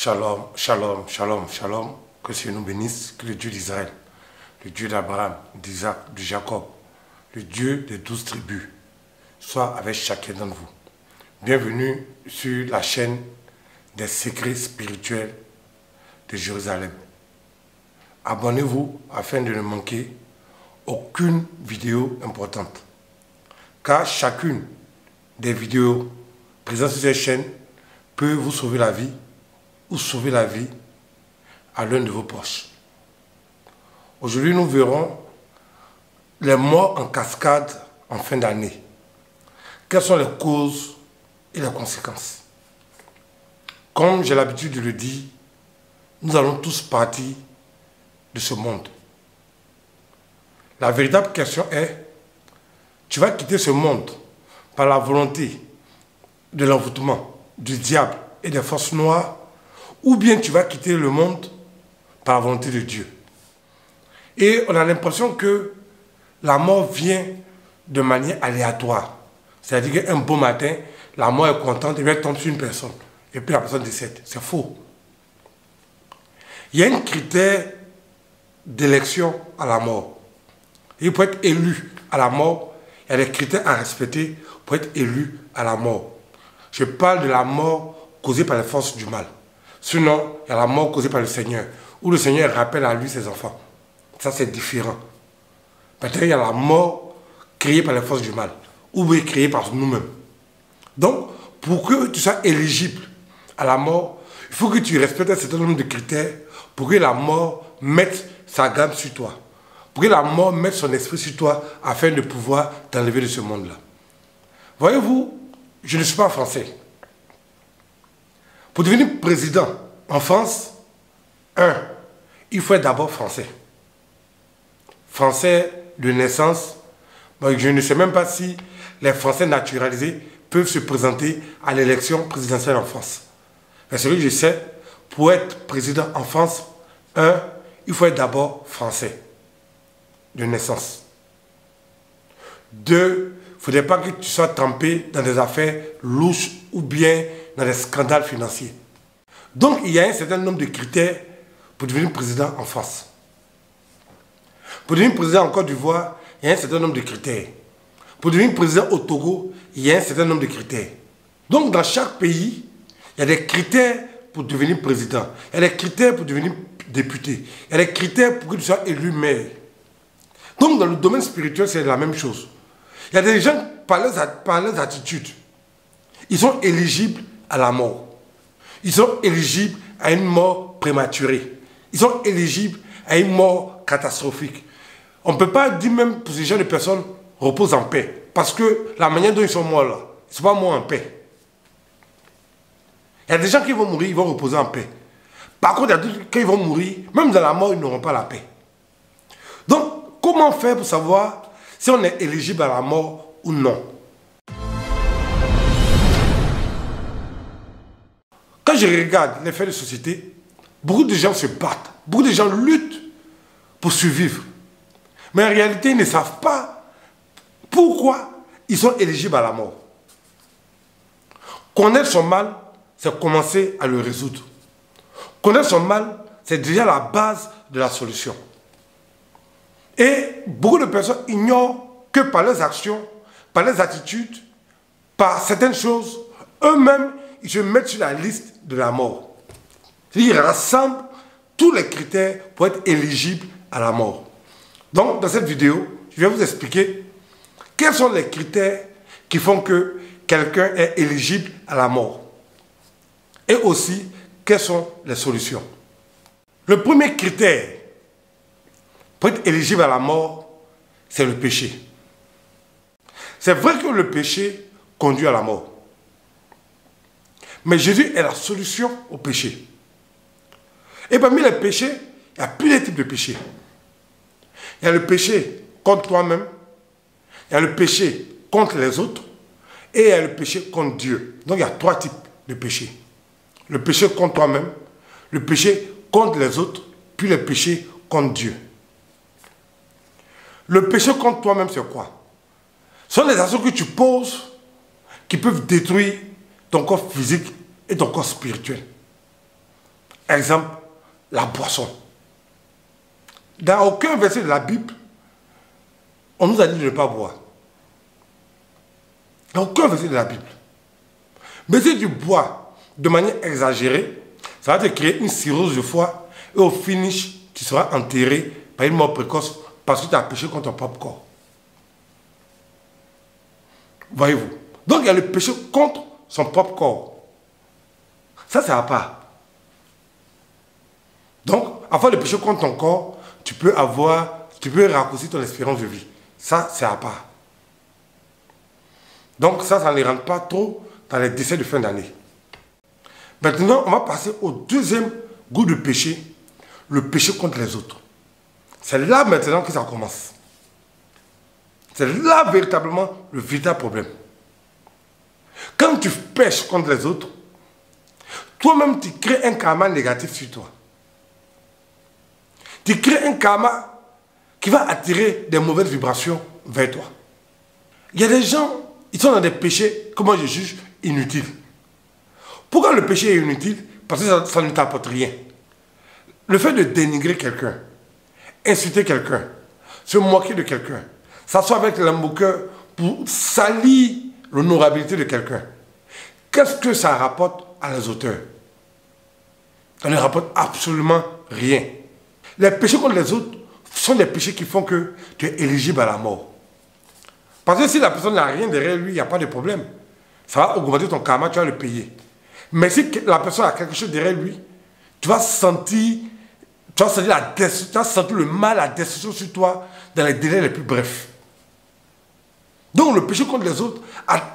Shalom, shalom, shalom, shalom. Que Dieu nous bénisse, que le Dieu d'Israël, le Dieu d'Abraham, d'Isaac, de Jacob, le Dieu des 12 tribus, soit avec chacun d'entre vous. Bienvenue sur la chaîne des secrets spirituels de Jérusalem. Abonnez-vous afin de ne manquer aucune vidéo importante. Car chacune des vidéos présentes sur cette chaîne peut vous sauver la vie ou sauver la vie à l'un de vos proches. Aujourd'hui, nous verrons les morts en cascade en fin d'année. Quelles sont les causes et les conséquences? Comme j'ai l'habitude de le dire, nous allons tous partir de ce monde. La véritable question est, tu vas quitter ce monde par la volonté de l'envoûtement, du diable et des forces noires, ou bien tu vas quitter le monde par la volonté de Dieu. Et on a l'impression que la mort vient de manière aléatoire. C'est-à-dire qu'un beau matin, la mort est contente et elle tombe sur une personne. Et puis la personne décède. C'est faux. Il y a un critère d'élection à la mort. Et pour être élu à la mort, il y a des critères à respecter pour être élu à la mort. Je parle de la mort causée par les forces du mal. Sinon, il y a la mort causée par le Seigneur, où le Seigneur rappelle à lui ses enfants. Ça, c'est différent. Peut-être il y a la mort créée par les forces du mal, ou bien créée par nous-mêmes. Donc, pour que tu sois éligible à la mort, il faut que tu respectes un certain nombre de critères pour que la mort mette sa gamme sur toi. Pour que la mort mette son esprit sur toi afin de pouvoir t'enlever de ce monde-là. Voyez-vous, je ne suis pas français. Pour devenir président en France, il faut être d'abord français. Français de naissance. Je ne sais même pas si les Français naturalisés peuvent se présenter à l'élection présidentielle en France. Mais ce que je sais, pour être président en France, il faut être d'abord français de naissance. 2, il ne faudrait pas que tu sois trempé dans des affaires louches ou bien dans des scandales financiers. Donc, il y a un certain nombre de critères pour devenir président en France. Pour devenir président en Côte d'Ivoire, il y a un certain nombre de critères. Pour devenir président au Togo, il y a un certain nombre de critères. Donc, dans chaque pays, il y a des critères pour devenir président. Il y a des critères pour devenir député. Il y a des critères pour que tu sois élu maire. Donc, dans le domaine spirituel, c'est la même chose. Il y a des gens, par leurs attitudes, ils sont éligibles à la mort. Ils sont éligibles à une mort prématurée. Ils sont éligibles à une mort catastrophique. On ne peut pas dire même pour ces gens de personnes reposent en paix. Parce que la manière dont ils sont morts là, ils ne sont pas morts en paix. Il y a des gens qui vont mourir, ils vont reposer en paix. Par contre, il y a d'autres, quand ils vont mourir, même dans la mort, ils n'auront pas la paix. Donc, comment faire pour savoir si on est éligible à la mort ou non? Quand je regarde les faits de société, beaucoup de gens se battent, beaucoup de gens luttent pour survivre. Mais en réalité, ils ne savent pas pourquoi ils sont éligibles à la mort. Connaître son mal, c'est commencer à le résoudre. Connaître son mal, c'est déjà la base de la solution. Et beaucoup de personnes ignorent que par leurs actions, par leurs attitudes, par certaines choses, eux-mêmes, ils se mettent sur la liste de la mort. C'est-à-dire qu'ils rassemblent tous les critères pour être éligibles à la mort. Donc, dans cette vidéo, je vais vous expliquer quels sont les critères qui font que quelqu'un est éligible à la mort. Et aussi, quelles sont les solutions. Le premier critère pour être éligible à la mort, c'est le péché. C'est vrai que le péché conduit à la mort. Mais Jésus est la solution au péché. Et parmi les péchés, il y a plusieurs types de péchés. Il y a le péché contre toi-même, il y a le péché contre les autres, et il y a le péché contre Dieu. Donc il y a 3 types de péchés. Le péché contre toi-même, le péché contre les autres, puis le péché contre Dieu. Le péché contre toi-même, c'est quoi? Ce sont les actions que tu poses qui peuvent détruire ton corps physique et ton corps spirituel. Exemple, la boisson. Dans aucun verset de la Bible, on nous a dit de ne pas boire. Dans aucun verset de la Bible. Mais si tu bois de manière exagérée, ça va te créer une cirrhose de foie et au finish, tu seras enterré par une mort précoce parce que tu as péché contre ton propre corps. Voyez-vous. Donc il y a le péché contre son propre corps. Ça, c'est à part. Donc, avant le péché contre ton corps, tu peux raccourcir ton espérance de vie. Ça, c'est à part. Donc ça ne rentre pas trop dans les décès de fin d'année. Maintenant, on va passer au deuxième goût de péché, le péché contre les autres. C'est là maintenant que ça commence. C'est là véritablement le véritable problème. Quand tu pêches contre les autres, toi-même tu crées un karma négatif sur toi. Tu crées un karma qui va attirer des mauvaises vibrations vers toi. Il y a des gens, ils sont dans des péchés que moi je juge inutiles. Pourquoi le péché est inutile? Parce que ça ne t'apporte rien. Le fait de dénigrer quelqu'un, insulter quelqu'un, se moquer de quelqu'un, s'asseoir avec l'emboqueur pour salir l'honorabilité de quelqu'un, qu'est-ce que ça rapporte à les auteurs? Ça ne rapporte absolument rien. Les péchés contre les autres sont des péchés qui font que tu es éligible à la mort. Parce que si la personne n'a rien derrière lui, il n'y a pas de problème. Ça va augmenter ton karma, tu vas le payer. Mais si la personne a quelque chose derrière lui, tu vas sentir le mal, la destruction sur toi dans les délais les plus brefs. Donc le péché contre les autres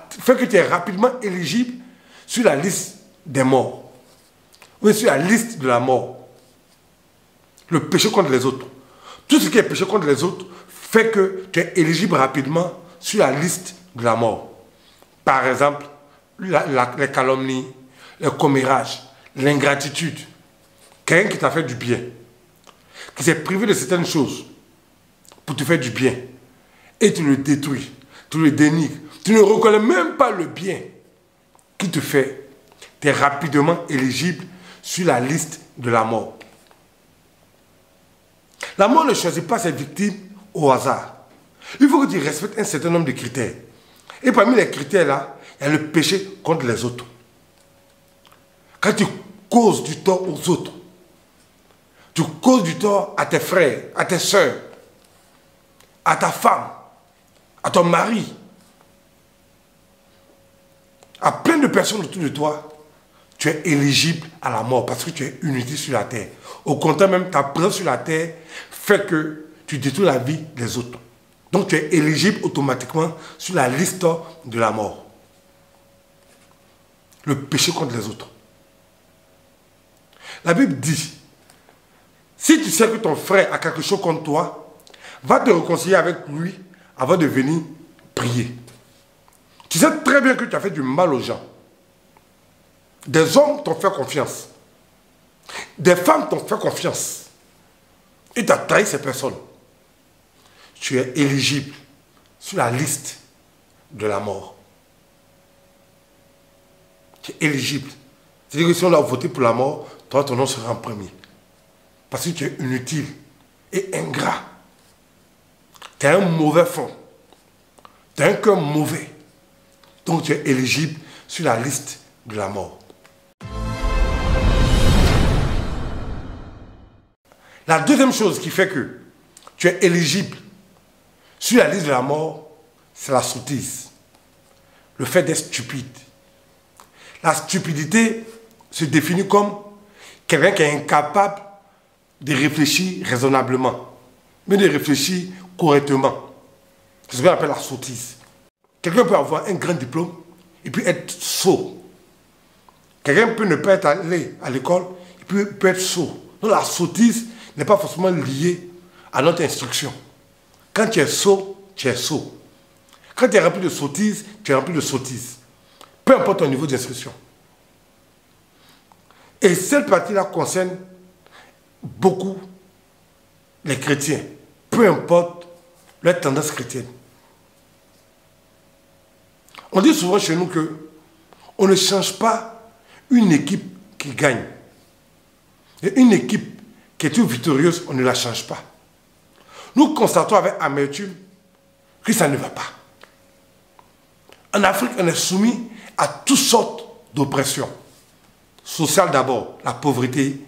fait que tu es rapidement éligible sur la liste des morts. Oui, sur la liste de la mort. Le péché contre les autres. Tout ce qui est péché contre les autres fait que tu es éligible rapidement sur la liste de la mort. Par exemple, les calomnies, les commérages, l'ingratitude. Quelqu'un qui t'a fait du bien, qui s'est privé de certaines choses pour te faire du bien, et tu le détruis, tu le dénigres, tu ne reconnais même pas le bien qu'il te fait, tu es rapidement éligible sur la liste de la mort. La mort ne choisit pas ses victimes au hasard. Il faut que tu respectes un certain nombre de critères. Et parmi les critères là, il y a le péché contre les autres. Quand tu causes du tort aux autres, tu causes du tort à tes frères, à tes soeurs, à ta femme, à ton mari, à plein de personnes autour de toi, tu es éligible à la mort parce que tu es inutile sur la terre. Au contraire même, ta présence sur la terre fait que tu détruis la vie des autres. Donc tu es éligible automatiquement sur la liste de la mort. Le péché contre les autres. La Bible dit, si tu sais que ton frère a quelque chose contre toi, va te réconcilier avec lui avant de venir prier. Tu sais très bien que tu as fait du mal aux gens. Des hommes t'ont fait confiance. Des femmes t'ont fait confiance. Et tu as trahi ces personnes. Tu es éligible sur la liste de la mort. Tu es éligible. C'est-à-dire que si on a voté pour la mort, toi, ton nom sera en premier. Parce que tu es inutile et ingrat. Tu as un mauvais fond. Tu as un cœur mauvais. Donc tu es éligible sur la liste de la mort. La deuxième chose qui fait que tu es éligible sur la liste de la mort, c'est la sottise. Le fait d'être stupide. La stupidité se définit comme quelqu'un qui est incapable de réfléchir raisonnablement, mais de réfléchir correctement. C'est ce qu'on appelle la sottise. Quelqu'un peut avoir un grand diplôme et puis être sot. Quelqu'un peut ne pas être allé à l'école et puis peut être sot. Donc la sottise n'est pas forcément liée à notre instruction. Quand tu es sot, tu es sot. Quand tu es rempli de sottise, tu es rempli de sottise. Peu importe ton niveau d'instruction. Et cette partie-là concerne beaucoup les chrétiens. Peu importe leur tendance chrétienne. On dit souvent chez nous que on ne change pas une équipe qui gagne. Et une équipe qui est toujours victorieuse, on ne la change pas. Nous constatons avec amertume que ça ne va pas. En Afrique, on est soumis à toutes sortes d'oppressions. Sociales d'abord, la pauvreté,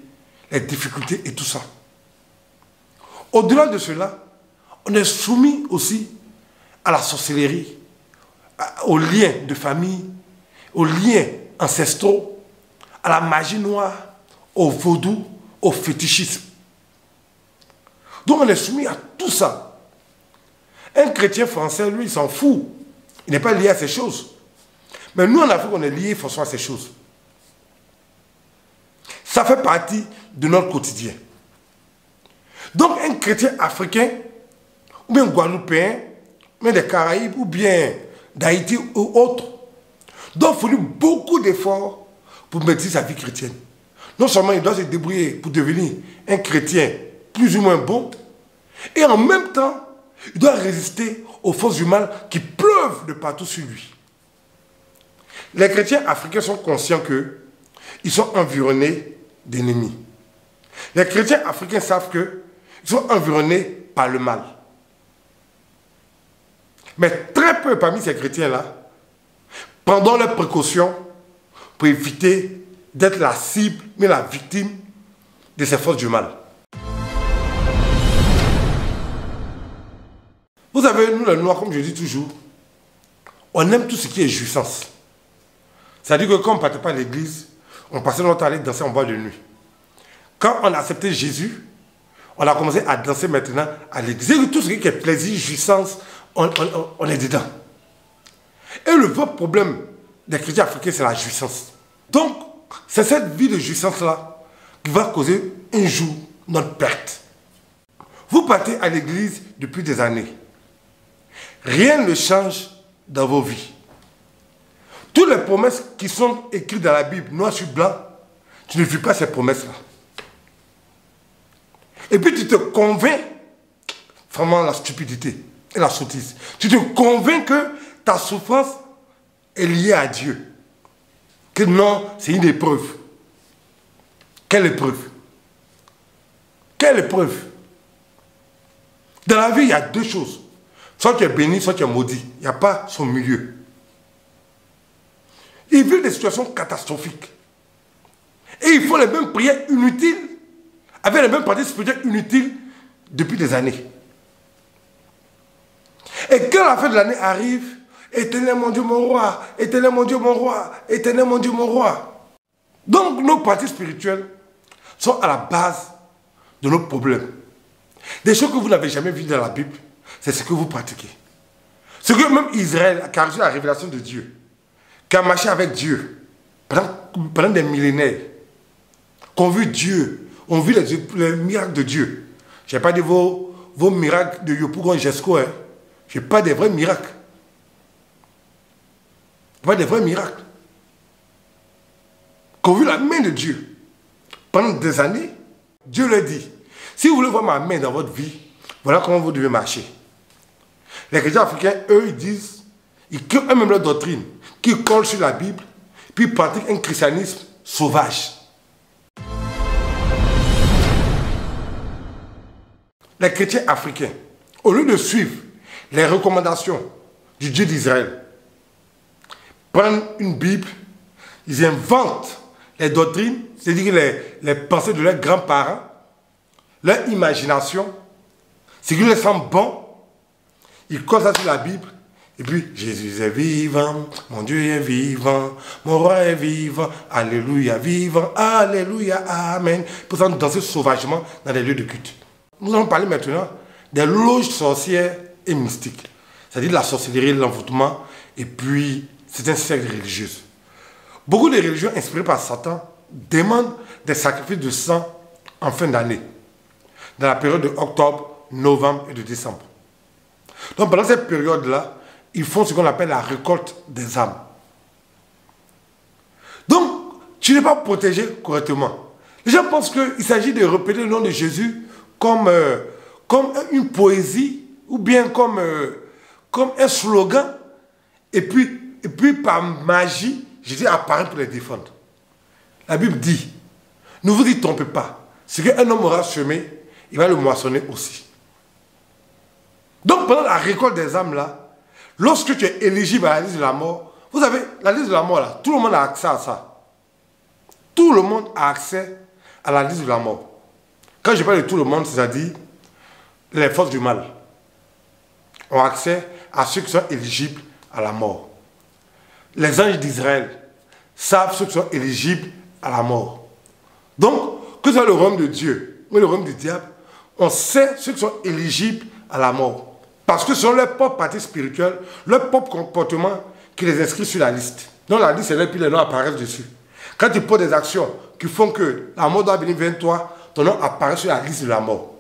les difficultés et tout ça. Au-delà de cela, on est soumis aussi à la sorcellerie, aux liens de famille, aux liens ancestraux, à la magie noire, au vaudou, au fétichisme. Donc on est soumis à tout ça. Un chrétien français, lui, il s'en fout. Il n'est pas lié à ces choses. Mais nous, en Afrique, on est lié forcément à ces choses. Ça fait partie de notre quotidien. Donc un chrétien africain, ou bien guadeloupéen, ou bien des Caraïbes, ou bien d'Haïti ou autre, doit fournir beaucoup d'efforts pour maîtriser sa vie chrétienne. Non seulement il doit se débrouiller pour devenir un chrétien plus ou moins bon, et en même temps, il doit résister aux forces du mal qui pleuvent de partout sur lui. Les chrétiens africains sont conscients qu'ils sont environnés d'ennemis. Les chrétiens africains savent qu'ils sont environnés par le mal. Mais très peu parmi ces chrétiens-là prendront leurs précautions pour éviter d'être la cible, mais la victime de ces forces du mal. Vous savez, nous les Noirs, comme je dis toujours, on aime tout ce qui est jouissance. C'est-à-dire que quand on ne partait pas à l'église, on passait notre temps à aller danser en boîte de nuit. Quand on a accepté Jésus, on a commencé à danser maintenant à l'église. Et tout ce qui est plaisir, jouissance, on est dedans. Et le vrai problème des chrétiens africains, c'est la jouissance. Donc, c'est cette vie de jouissance-là qui va causer un jour notre perte. Vous partez à l'église depuis des années. Rien ne change dans vos vies. Toutes les promesses qui sont écrites dans la Bible, noir sur blanc, tu ne vis pas ces promesses-là. Et puis tu te convaincs, vraiment la stupidité et la sottise, tu te convaincs que ta souffrance est liée à Dieu. Que non, c'est une épreuve. Quelle épreuve? Quelle épreuve? Dans la vie, il y a deux choses. Soit tu es béni, soit tu es maudit. Il n'y a pas son milieu. Ils vivent des situations catastrophiques. Et ils font les mêmes prières inutiles, avec les mêmes pratiques spirituelles inutiles depuis des années. Et quand la fin de l'année arrive, Éternel mon Dieu mon roi, Éternel mon Dieu mon roi, Éternel mon Dieu mon roi. Donc nos pratiques spirituelles sont à la base de nos problèmes. Des choses que vous n'avez jamais vues dans la Bible, c'est ce que vous pratiquez. Ce que même Israël a reçu la révélation de Dieu, qui a marché avec Dieu pendant des millénaires, qu'on vu Dieu, on vit les miracles de Dieu. Je n'ai pas dit vos miracles de Yopougon Jesco, hein. Je n'ai pas des vrais miracles. Pas des vrais miracles. Qu'on vu la main de Dieu pendant des années, Dieu leur dit, si vous voulez voir ma main dans votre vie, voilà comment vous devez marcher. Les chrétiens africains, eux, ils disent, ils créent eux-mêmes leur doctrine, qui colle sur la Bible, puis ils pratiquent un christianisme sauvage. Les chrétiens africains, au lieu de suivre les recommandations du Dieu d'Israël, prennent une Bible, ils inventent les doctrines, c'est-à-dire les pensées de leurs grands-parents, leur imagination, ce qui leur semble bon, ils collent ça sur la Bible, et puis Jésus est vivant, mon Dieu est vivant, mon roi est vivant, alléluia, vivant, alléluia, amen. Pour ça, nous danser sauvagement dans les lieux de culte. Nous allons parler maintenant des loges sorcières et mystiques, c'est-à-dire la sorcellerie, l'envoûtement, et puis certaines sectes religieuses. Beaucoup de religions inspirées par Satan demandent des sacrifices de sang en fin d'année, dans la période de octobre, novembre et de décembre. Donc pendant cette période-là, ils font ce qu'on appelle la récolte des âmes. Donc, tu n'es pas protégé correctement. Les gens pensent qu'il s'agit de répéter le nom de Jésus comme une poésie ou bien comme un slogan. Et puis par magie, Jésus apparaît pour les défendre. La Bible dit, ne vous y trompez pas, Ce qu'un homme aura semé, il va le moissonner aussi. Donc pendant la récolte des âmes là, lorsque tu es éligible à la liste de la mort, vous savez, la liste de la mort là, tout le monde a accès à ça. Tout le monde a accès à la liste de la mort. Quand je parle de tout le monde, c'est-à-dire les forces du mal ont accès à ceux qui sont éligibles à la mort. Les anges d'Israël savent ceux qui sont éligibles à la mort. Donc, que ce soit le royaume de Dieu ou le royaume du diable, on sait ceux qui sont éligibles à la mort. Parce que ce sont leurs propres parties spirituelles, leur propre comportement qui les inscrit sur la liste. Donc la liste est là et puis les noms apparaissent dessus. Quand tu poses des actions qui font que la mort doit venir vers toi, ton nom apparaît sur la liste de la mort.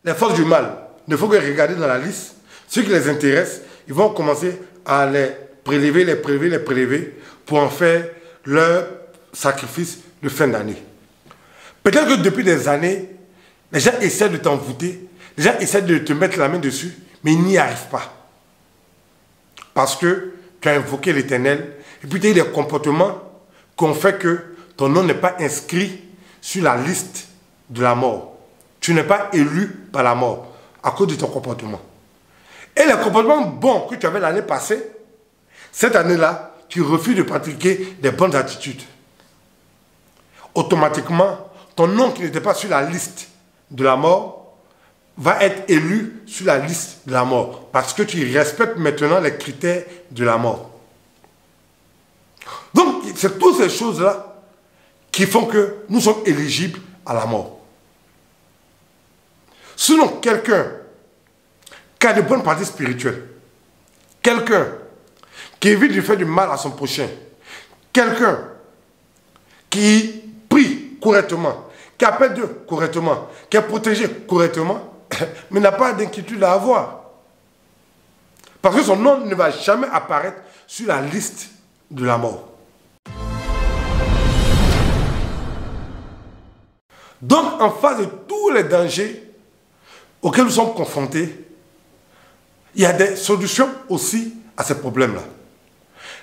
Les forces du mal ne font que regarder dans la liste. Ceux qui les intéressent, ils vont commencer à les prélever pour en faire leur sacrifice de fin d'année. Peut-être que depuis des années, les gens essaient de t'envoûter, les gens essaient de te mettre la main dessus, mais ils n'y arrivent pas. Parce que tu as invoqué l'Éternel, et puis tu as eu des comportements qui ont fait que ton nom n'est pas inscrit sur la liste de la mort. Tu n'es pas élu par la mort à cause de ton comportement. Et les comportements bons que tu avais l'année passée, cette année-là, tu refuses de pratiquer des bonnes attitudes. Automatiquement, ton nom qui n'était pas sur la liste de la mort va être élu sur la liste de la mort parce que tu respectes maintenant les critères de la mort. Donc, c'est toutes ces choses-là qui font que nous sommes éligibles à la mort. Sinon, quelqu'un qui a de bonnes pratiques spirituelles, quelqu'un qui évite de faire du mal à son prochain, quelqu'un qui prie correctement, qui appelle Dieu correctement, qui est protégé correctement, mais n'a pas d'inquiétude à avoir. Parce que son nom ne va jamais apparaître sur la liste de la mort. Donc, en face de tous les dangers auxquels nous sommes confrontés, il y a des solutions aussi à ces problèmes-là.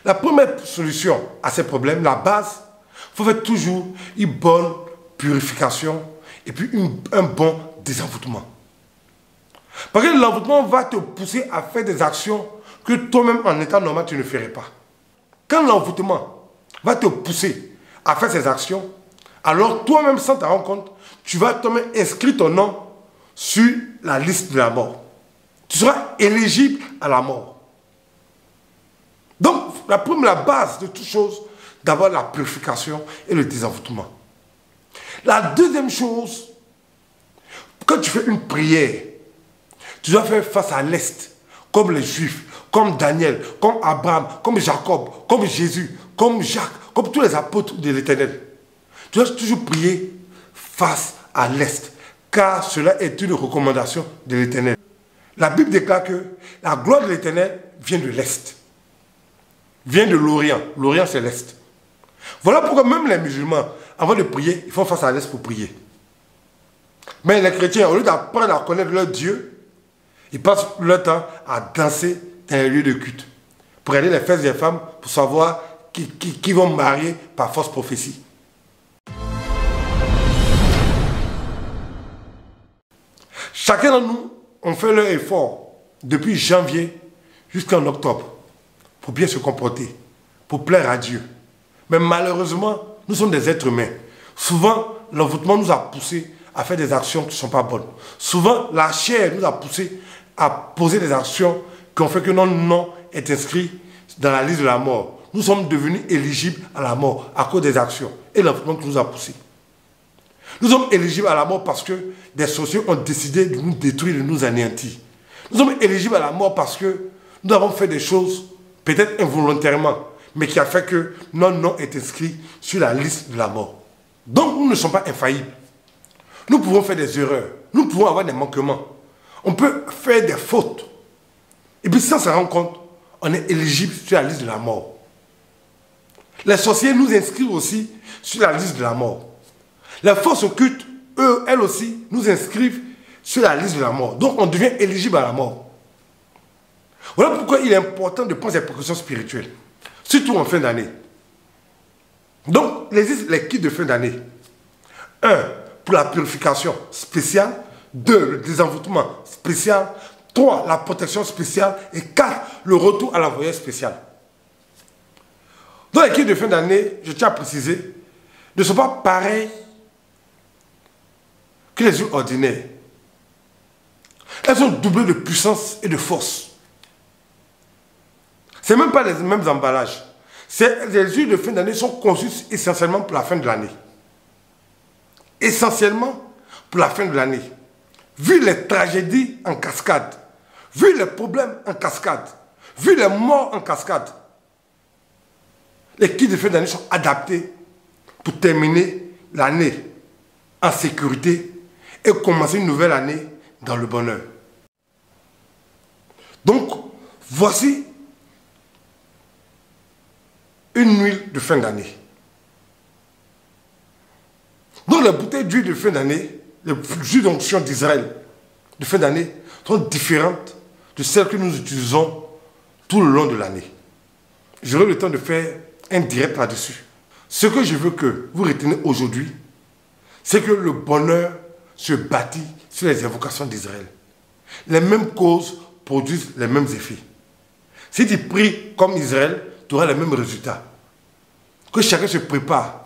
La première solution à ces problèmes, la base, il faut faire toujours une bonne purification et puis un bon désenvoûtement. Parce que l'envoûtement va te pousser à faire des actions que toi-même en état normal tu ne ferais pas. Quand l'envoûtement va te pousser à faire ces actions, alors toi-même sans te rendre compte, tu vas toi-même inscrire ton nom sur la liste de la mort. Tu seras éligible à la mort. Donc, la base de toute chose, d'abord la purification et le désenvoûtement. La deuxième chose, quand tu fais une prière, tu dois faire face à l'Est, comme les Juifs, comme Daniel, comme Abraham, comme Jacob, comme Jésus, comme Jacques, comme tous les apôtres de l'Éternel. Tu dois toujours prier face à l'Est, car cela est une recommandation de l'Éternel. La Bible déclare que la gloire de l'Éternel vient de l'Est, vient de l'Orient. L'Orient, c'est l'Est. Voilà pourquoi même les musulmans, avant de prier, ils font face à l'Est pour prier. Mais les chrétiens, au lieu d'apprendre à connaître leur Dieu, ils passent leur temps à danser dans les lieux de culte, pour regarder les fesses des femmes, pour savoir qui vont marier par fausse prophétie. Chacun de nous, on fait leur effort depuis janvier jusqu'en octobre pour bien se comporter, pour plaire à Dieu. Mais malheureusement, nous sommes des êtres humains. Souvent, l'envoûtement nous a poussés à faire des actions qui ne sont pas bonnes. Souvent, la chair nous a poussés à poser des actions qui ont fait que notre nom est inscrit dans la liste de la mort. Nous sommes devenus éligibles à la mort à cause des actions et l'envoûtement qui nous a poussés. Nous sommes éligibles à la mort parce que des sorciers ont décidé de nous détruire, de nous anéantir. Nous sommes éligibles à la mort parce que nous avons fait des choses, peut-être involontairement, mais qui a fait que notre nom est inscrit sur la liste de la mort. Donc nous ne sommes pas infaillibles. Nous pouvons faire des erreurs, nous pouvons avoir des manquements. On peut faire des fautes. Et puis sans s'en rendre compte, on est éligible sur la liste de la mort. Les sorciers nous inscrivent aussi sur la liste de la mort. Les forces occultes, elles aussi, nous inscrivent sur la liste de la mort. Donc on devient éligible à la mort. Voilà pourquoi il est important de prendre des précautions spirituelles. Surtout en fin d'année. Donc, les kits de fin d'année. 1. pour la purification spéciale. 2, le désenvoûtement spécial. 3, la protection spéciale. Et 4, le retour à l'envoyé spécial. Dans les kits de fin d'année, je tiens à préciser, ne sont pas pareils que les huiles ordinaires. Elles sont doublées de puissance et de force. Ce n'est même pas les mêmes emballages. Les huiles de fin d'année sont conçues essentiellement pour la fin de l'année. Essentiellement pour la fin de l'année. Vu les tragédies en cascade, vu les problèmes en cascade, vu les morts en cascade, les kits de fin d'année sont adaptés pour terminer l'année en sécurité et commencer une nouvelle année dans le bonheur. Donc, voici une huile de fin d'année. Donc, les bouteilles d'huile de fin d'année, les huiles d'onction d'Israël de fin d'année sont différentes de celles que nous utilisons tout le long de l'année. J'aurai le temps de faire un direct là-dessus. Ce que je veux que vous retenez aujourd'hui, c'est que le bonheur se bâtit sur les invocations d'Israël. Les mêmes causes produisent les mêmes effets. Si tu pries comme Israël, tu auras les mêmes résultats. Que chacun se prépare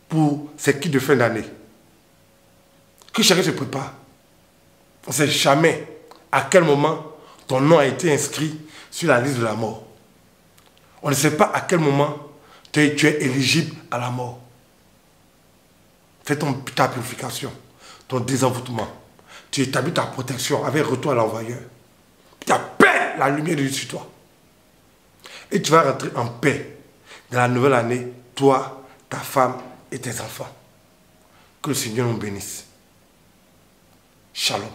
pour ses kits de fin d'année. Que chacun se prépare. On ne sait jamais à quel moment ton nom a été inscrit sur la liste de la mort. On ne sait pas à quel moment tu es éligible à la mort. Fais ta purification, ton désenvoûtement. Tu établis ta protection avec retour à l'envoyeur. Tu appelles la lumière de Dieu sur toi. Et tu vas rentrer en paix dans la nouvelle année, toi, ta femme et tes enfants. Que le Seigneur nous bénisse. Shalom.